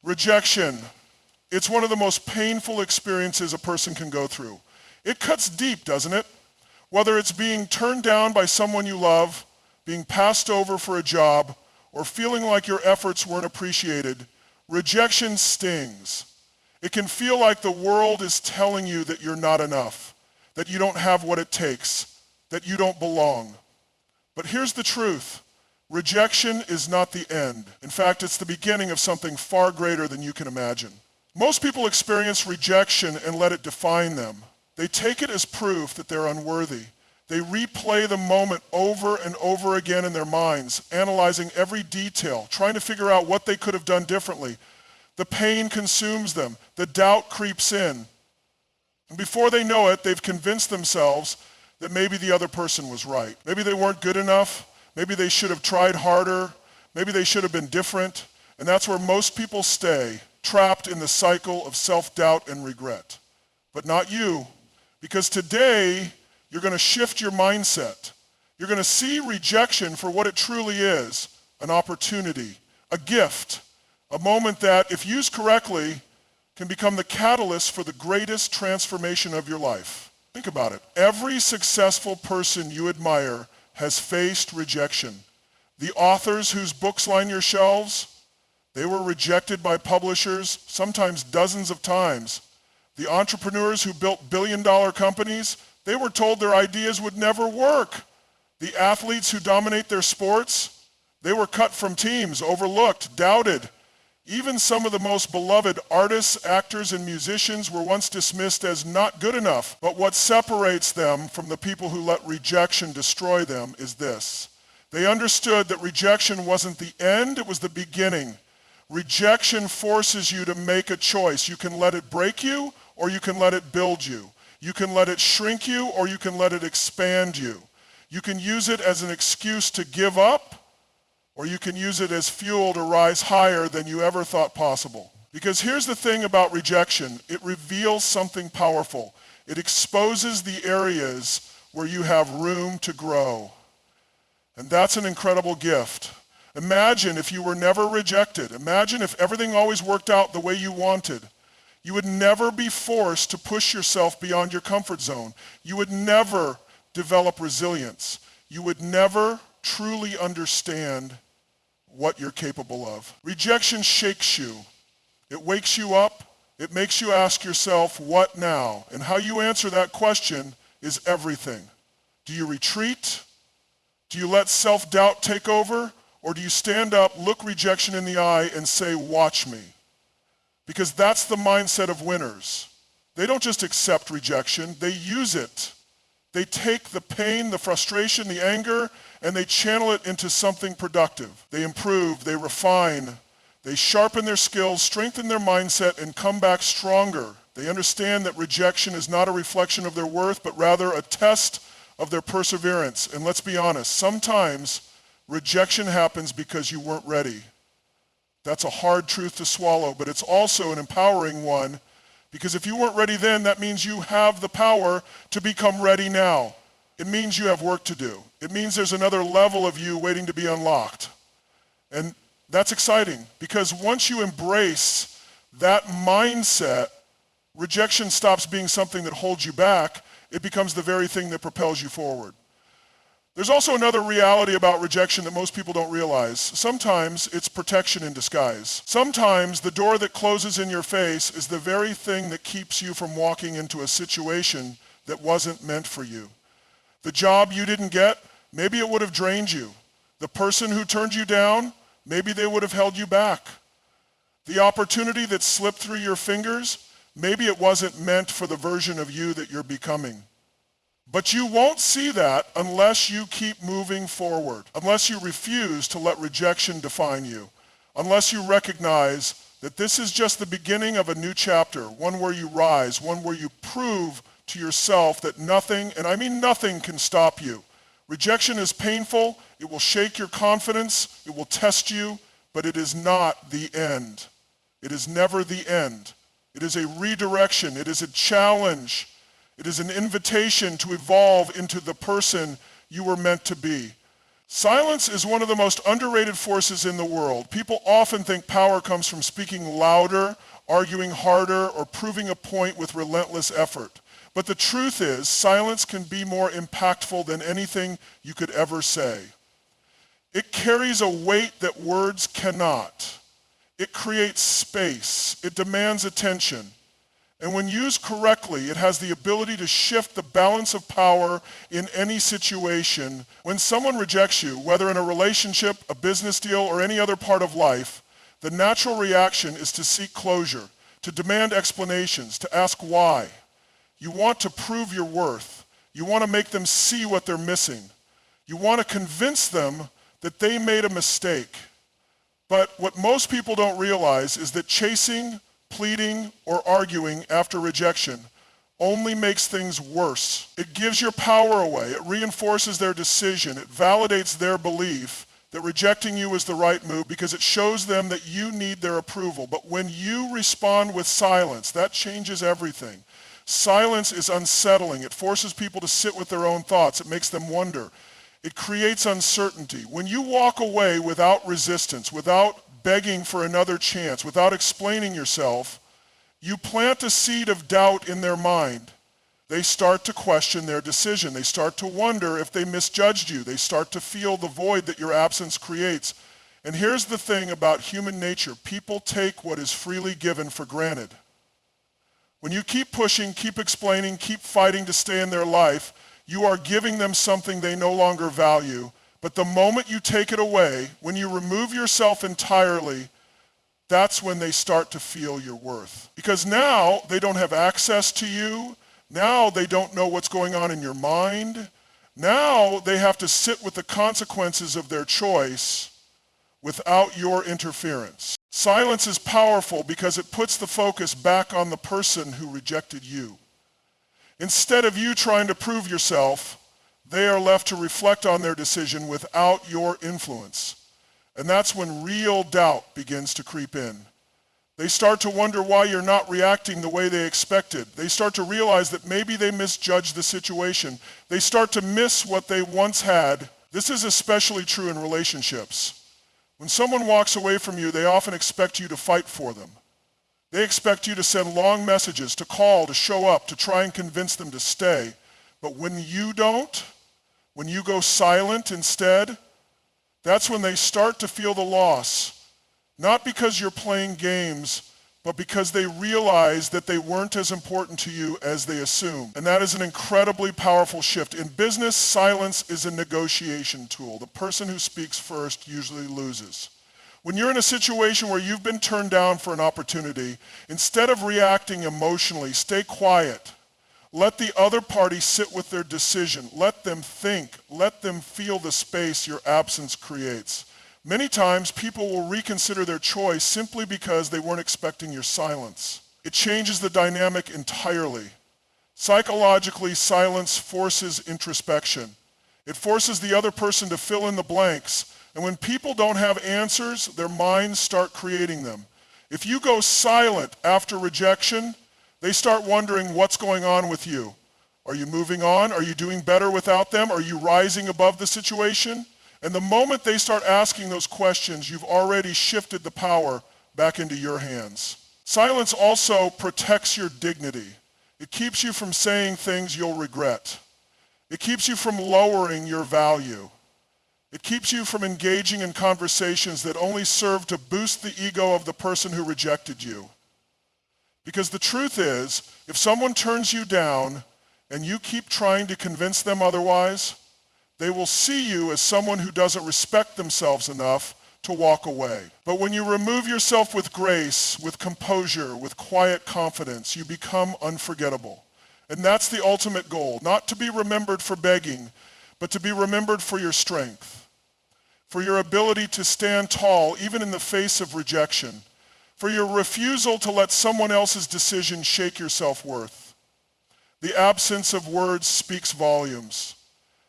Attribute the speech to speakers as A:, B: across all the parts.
A: Rejection. It's one of the most painful experiences a person can go through. It cuts deep, doesn't it? Whether it's being turned down by someone you love, being passed over for a job, or feeling like your efforts weren't appreciated, rejection stings. It can feel like the world is telling you that you're not enough, that you don't have what it takes, that you don't belong. But here's the truth. Rejection is not the end. In fact, it's the beginning of something far greater than you can imagine. Most people experience rejection and let it define them. They take it as proof that they're unworthy. They replay the moment over and over again in their minds, analyzing every detail, trying to figure out what they could have done differently. The pain consumes them. The doubt creeps in. And before they know it, they've convinced themselves that maybe the other person was right. Maybe they weren't good enough. Maybe they should have tried harder. Maybe they should have been different. And that's where most people stay, trapped in the cycle of self-doubt and regret. But not you, because today you're going to shift your mindset. You're going to see rejection for what it truly is, an opportunity, a gift, a moment that, if used correctly, can become the catalyst for the greatest transformation of your life. Think about it. Every successful person you admire has faced rejection. The authors whose books line your shelves, they were rejected by publishers, sometimes dozens of times. The entrepreneurs who built billion-dollar companies, they were told their ideas would never work. The athletes who dominate their sports, they were cut from teams, overlooked, doubted. Even some of the most beloved artists, actors, and musicians were once dismissed as not good enough. But what separates them from the people who let rejection destroy them is this. They understood that rejection wasn't the end, it was the beginning. Rejection forces you to make a choice. You can let it break you, or you can let it build you. You can let it shrink you, or you can let it expand you. You can use it as an excuse to give up, or you can use it as fuel to rise higher than you ever thought possible. Because here's the thing about rejection. It reveals something powerful. It exposes the areas where you have room to grow. And that's an incredible gift. Imagine if you were never rejected. Imagine if everything always worked out the way you wanted. You would never be forced to push yourself beyond your comfort zone. You would never develop resilience. You would never truly understand what you're capable of. Rejection shakes you. It wakes you up. It makes you ask yourself, what now? And how you answer that question is everything. Do you retreat? Do you let self-doubt take over? Or do you stand up, look rejection in the eye, and say, watch me? Because that's the mindset of winners. They don't just accept rejection, they use it. They take the pain, the frustration, the anger, and they channel it into something productive. They improve, they refine, they sharpen their skills, strengthen their mindset, and come back stronger. They understand that rejection is not a reflection of their worth, but rather a test of their perseverance. And let's be honest, sometimes rejection happens because you weren't ready. That's a hard truth to swallow, but it's also an empowering one, because if you weren't ready then, that means you have the power to become ready now. It means you have work to do. It means there's another level of you waiting to be unlocked. And that's exciting, because once you embrace that mindset, rejection stops being something that holds you back. It becomes the very thing that propels you forward. There's also another reality about rejection that most people don't realize. Sometimes it's protection in disguise. Sometimes the door that closes in your face is the very thing that keeps you from walking into a situation that wasn't meant for you. The job you didn't get, maybe it would have drained you. The person who turned you down, maybe they would have held you back. The opportunity that slipped through your fingers, maybe it wasn't meant for the version of you that you're becoming. But you won't see that unless you keep moving forward, unless you refuse to let rejection define you, unless you recognize that this is just the beginning of a new chapter, one where you rise, one where you prove to yourself that nothing, and I mean nothing, can stop you. Rejection is painful, it will shake your confidence, it will test you, but it is not the end. It is never the end. It is a redirection, it is a challenge. It is an invitation to evolve into the person you were meant to be. Silence is one of the most underrated forces in the world. People often think power comes from speaking louder, arguing harder, or proving a point with relentless effort. But the truth is, silence can be more impactful than anything you could ever say. It carries a weight that words cannot. It creates space. It demands attention. And when used correctly, it has the ability to shift the balance of power in any situation. When someone rejects you, whether in a relationship, a business deal, or any other part of life, the natural reaction is to seek closure, to demand explanations, to ask why. You want to prove your worth. You want to make them see what they're missing. You want to convince them that they made a mistake. But what most people don't realize is that chasing, pleading, or arguing after rejection only makes things worse. It gives your power away. It reinforces their decision. It validates their belief that rejecting you is the right move because it shows them that you need their approval. But when you respond with silence, that changes everything. Silence is unsettling. It forces people to sit with their own thoughts. It makes them wonder. It creates uncertainty. When you walk away without resistance, without begging for another chance, without explaining yourself, you plant a seed of doubt in their mind. They start to question their decision. They start to wonder if they misjudged you. They start to feel the void that your absence creates. And here's the thing about human nature. People take what is freely given for granted. When you keep pushing, keep explaining, keep fighting to stay in their life, you are giving them something they no longer value. But the moment you take it away, when you remove yourself entirely, that's when they start to feel your worth. Because now they don't have access to you. Now they don't know what's going on in your mind. Now they have to sit with the consequences of their choice without your interference. Silence is powerful because it puts the focus back on the person who rejected you. Instead of you trying to prove yourself, they are left to reflect on their decision without your influence. And that's when real doubt begins to creep in. They start to wonder why you're not reacting the way they expected. They start to realize that maybe they misjudged the situation. They start to miss what they once had. This is especially true in relationships. When someone walks away from you, they often expect you to fight for them. They expect you to send long messages, to call, to show up, to try and convince them to stay. But when you don't, when you go silent instead, that's when they start to feel the loss. Not because you're playing games, but because they realize that they weren't as important to you as they assumed. And that is an incredibly powerful shift. In business, silence is a negotiation tool. The person who speaks first usually loses. When you're in a situation where you've been turned down for an opportunity, instead of reacting emotionally, stay quiet. Let the other party sit with their decision. Let them think. Let them feel the space your absence creates. Many times, people will reconsider their choice simply because they weren't expecting your silence. It changes the dynamic entirely. Psychologically, silence forces introspection. It forces the other person to fill in the blanks. And when people don't have answers, their minds start creating them. If you go silent after rejection, they start wondering what's going on with you. Are you moving on? Are you doing better without them? Are you rising above the situation? And the moment they start asking those questions, you've already shifted the power back into your hands. Silence also protects your dignity. It keeps you from saying things you'll regret. It keeps you from lowering your value. It keeps you from engaging in conversations that only serve to boost the ego of the person who rejected you. Because the truth is, if someone turns you down and you keep trying to convince them otherwise, they will see you as someone who doesn't respect themselves enough to walk away. But when you remove yourself with grace, with composure, with quiet confidence, you become unforgettable. And that's the ultimate goal, not to be remembered for begging, but to be remembered for your strength, for your ability to stand tall even in the face of rejection, for your refusal to let someone else's decision shake your self-worth. The absence of words speaks volumes.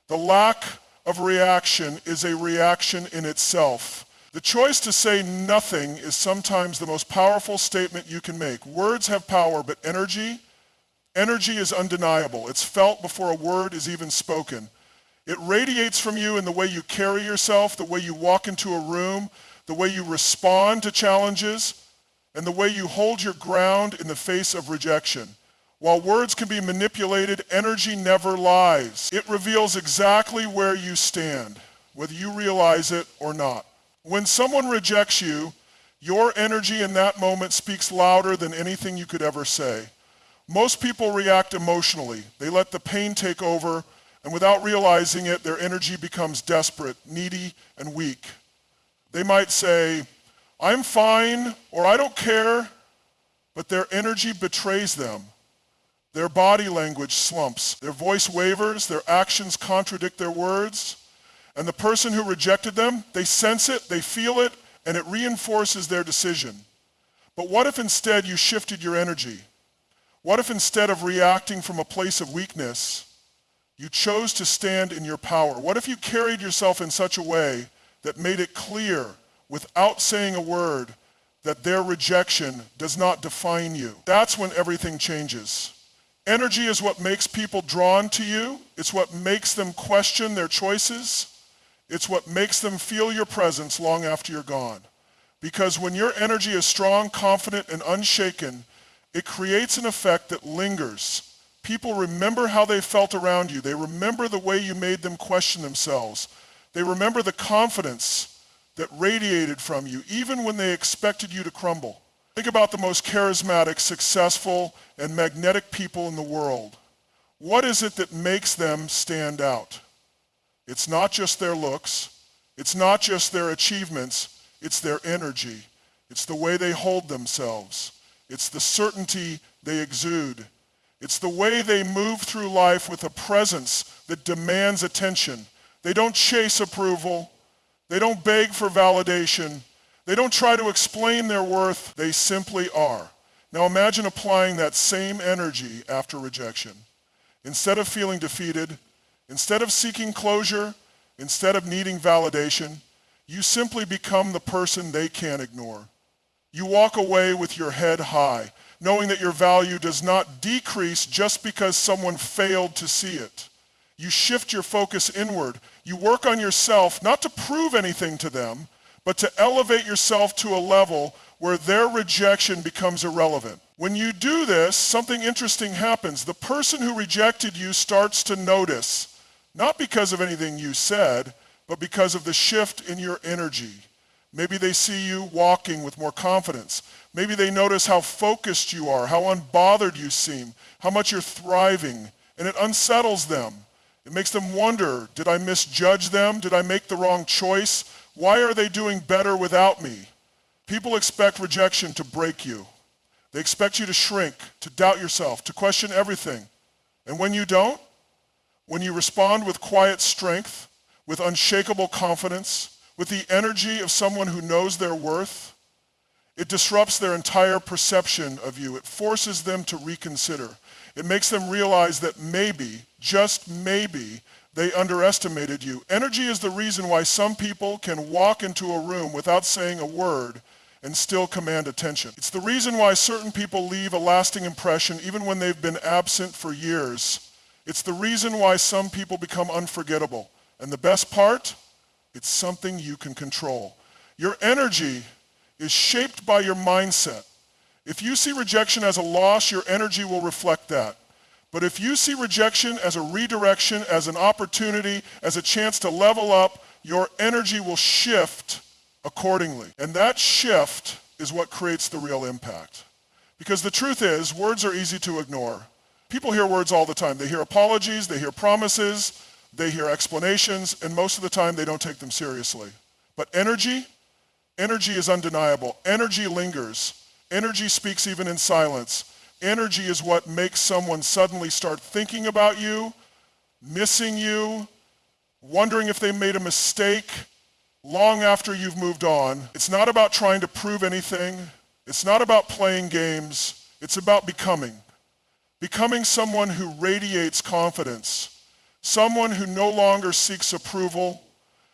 A: The lack of reaction is a reaction in itself. The choice to say nothing is sometimes the most powerful statement you can make. Words have power, but energy is undeniable. It's felt before a word is even spoken. It radiates from you in the way you carry yourself, the way you walk into a room, the way you respond to challenges, and the way you hold your ground in the face of rejection. While words can be manipulated, energy never lies. It reveals exactly where you stand, whether you realize it or not. When someone rejects you, your energy in that moment speaks louder than anything you could ever say. Most people react emotionally. They let the pain take over, and without realizing it, their energy becomes desperate, needy, and weak. They might say, "I'm fine," or "I don't care," but their energy betrays them. Their body language slumps. Their voice wavers. Their actions contradict their words. And the person who rejected them, they sense it, they feel it, and it reinforces their decision. But what if instead you shifted your energy? What if instead of reacting from a place of weakness, you chose to stand in your power? What if you carried yourself in such a way that made it clear, without saying a word, that their rejection does not define you? That's when everything changes. Energy is what makes people drawn to you. It's what makes them question their choices. It's what makes them feel your presence long after you're gone. Because when your energy is strong, confident, and unshaken, it creates an effect that lingers. People remember how they felt around you. They remember the way you made them question themselves. They remember the confidence that radiated from you, even when they expected you to crumble. Think about the most charismatic, successful, and magnetic people in the world. What is it that makes them stand out? It's not just their looks. It's not just their achievements. It's their energy. It's the way they hold themselves. It's the certainty they exude. It's the way they move through life with a presence that demands attention. They don't chase approval. They don't beg for validation. They don't try to explain their worth. They simply are. Now imagine applying that same energy after rejection. Instead of feeling defeated, instead of seeking closure, instead of needing validation, you simply become the person they can't ignore. You walk away with your head high, knowing that your value does not decrease just because someone failed to see it. You shift your focus inward. You work on yourself, not to prove anything to them, but to elevate yourself to a level where their rejection becomes irrelevant. When you do this, something interesting happens. The person who rejected you starts to notice, not because of anything you said, but because of the shift in your energy. Maybe they see you walking with more confidence. Maybe they notice how focused you are, how unbothered you seem, how much you're thriving, and it unsettles them. It makes them wonder, did I misjudge them? Did I make the wrong choice? Why are they doing better without me? People expect rejection to break you. They expect you to shrink, to doubt yourself, to question everything. And when you don't, when you respond with quiet strength, with unshakable confidence, with the energy of someone who knows their worth, it disrupts their entire perception of you. It forces them to reconsider. It makes them realize that maybe, just maybe, they underestimated you. Energy is the reason why some people can walk into a room without saying a word and still command attention. It's the reason why certain people leave a lasting impression even when they've been absent for years. It's the reason why some people become unforgettable. And the best part, it's something you can control. Your energy is shaped by your mindset. If you see rejection as a loss, your energy will reflect that. But if you see rejection as a redirection, as an opportunity, as a chance to level up, your energy will shift accordingly. And that shift is what creates the real impact. Because the truth is, words are easy to ignore. People hear words all the time. They hear apologies, they hear promises, they hear explanations, and most of the time they don't take them seriously. But energy is undeniable. Energy lingers. Energy speaks even in silence. Energy is what makes someone suddenly start thinking about you, missing you, wondering if they made a mistake long after you've moved on. It's not about trying to prove anything. It's not about playing games. It's about becoming. Becoming someone who radiates confidence, someone who no longer seeks approval,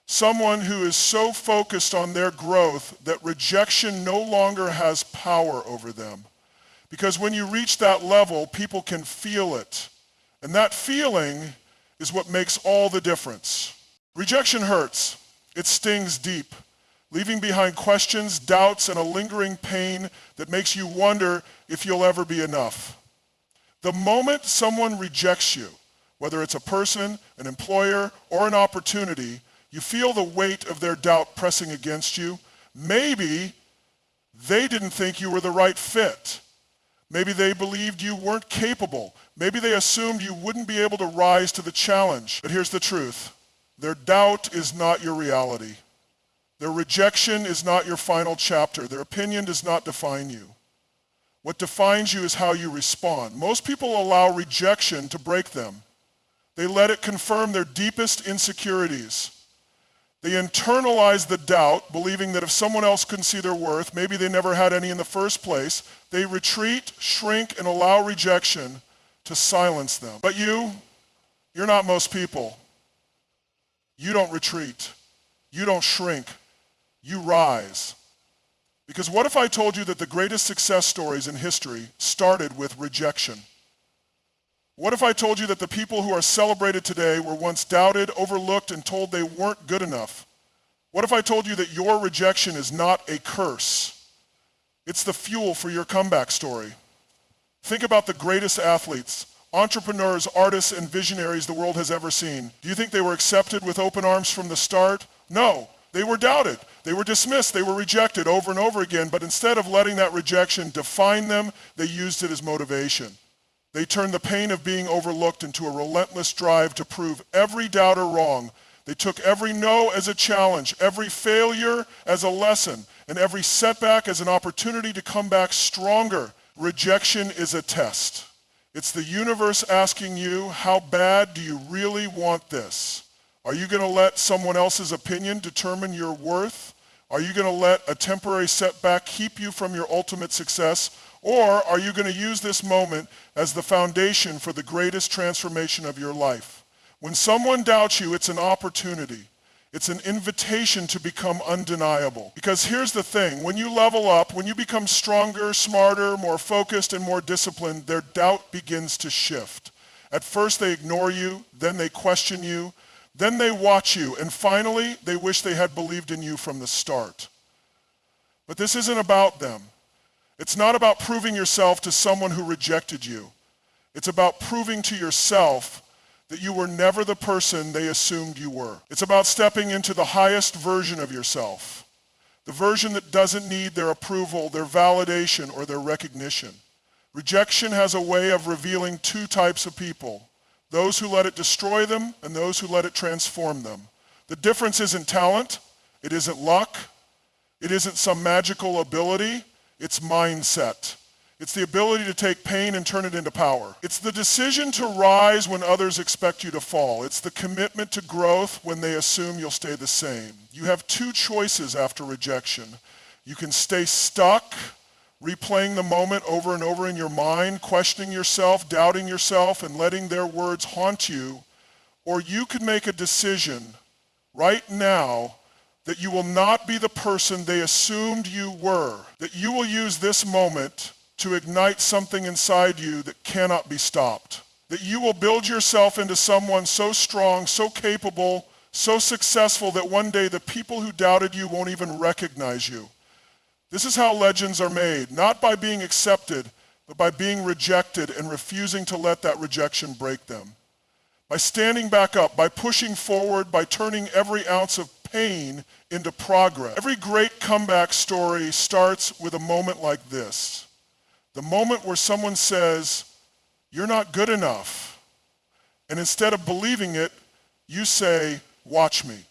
A: someone who is so focused on their growth that rejection no longer has power over them. Because when you reach that level, people can feel it. And that feeling is what makes all the difference. Rejection hurts. It stings deep, leaving behind questions, doubts, and a lingering pain that makes you wonder if you'll ever be enough. The moment someone rejects you, whether it's a person, an employer, or an opportunity, you feel the weight of their doubt pressing against you. Maybe they didn't think you were the right fit. Maybe they believed you weren't capable. Maybe they assumed you wouldn't be able to rise to the challenge. But here's the truth. Their doubt is not your reality. Their rejection is not your final chapter. Their opinion does not define you. What defines you is how you respond. Most people allow rejection to break them. They let it confirm their deepest insecurities. They internalize the doubt, believing that if someone else couldn't see their worth, maybe they never had any in the first place. They retreat, shrink, and allow rejection to silence them. But you're not most people. You don't retreat. You don't shrink. You rise. Because what if I told you that the greatest success stories in history started with rejection? What if I told you that the people who are celebrated today were once doubted, overlooked, and told they weren't good enough? What if I told you that your rejection is not a curse? It's the fuel for your comeback story. Think about the greatest athletes, entrepreneurs, artists, and visionaries the world has ever seen. Do you think they were accepted with open arms from the start? No. They were doubted. They were dismissed. They were rejected over and over again. But instead of letting that rejection define them, they used it as motivation. They turned the pain of being overlooked into a relentless drive to prove every doubter wrong. They took every no as a challenge, every failure as a lesson, and every setback as an opportunity to come back stronger. Rejection is a test. It's the universe asking you, how bad do you really want this? Are you going to let someone else's opinion determine your worth? Are you going to let a temporary setback keep you from your ultimate success? Or are you going to use this moment as the foundation for the greatest transformation of your life? When someone doubts you, it's an opportunity. It's an invitation to become undeniable. Because here's the thing, when you level up, when you become stronger, smarter, more focused, and more disciplined, their doubt begins to shift. At first they ignore you, then they question you, then they watch you, and finally they wish they had believed in you from the start. But this isn't about them. It's not about proving yourself to someone who rejected you. It's about proving to yourself that you were never the person they assumed you were. It's about stepping into the highest version of yourself, the version that doesn't need their approval, their validation, or their recognition. Rejection has a way of revealing two types of people, those who let it destroy them and those who let it transform them. The difference isn't talent, it isn't luck, it isn't some magical ability, it's mindset. It's the ability to take pain and turn it into power. It's the decision to rise when others expect you to fall. It's the commitment to growth when they assume you'll stay the same. You have two choices after rejection. You can stay stuck, replaying the moment over and over in your mind, questioning yourself, doubting yourself, and letting their words haunt you. Or you could make a decision right now that you will not be the person they assumed you were, that you will use this moment to ignite something inside you that cannot be stopped, that you will build yourself into someone so strong, so capable, so successful that one day the people who doubted you won't even recognize you. This is how legends are made, not by being accepted, but by being rejected and refusing to let that rejection break them. By standing back up, by pushing forward, by turning every ounce of pain into progress. Every great comeback story starts with a moment like this. The moment where someone says, "You're not good enough." And instead of believing it, you say, "Watch me."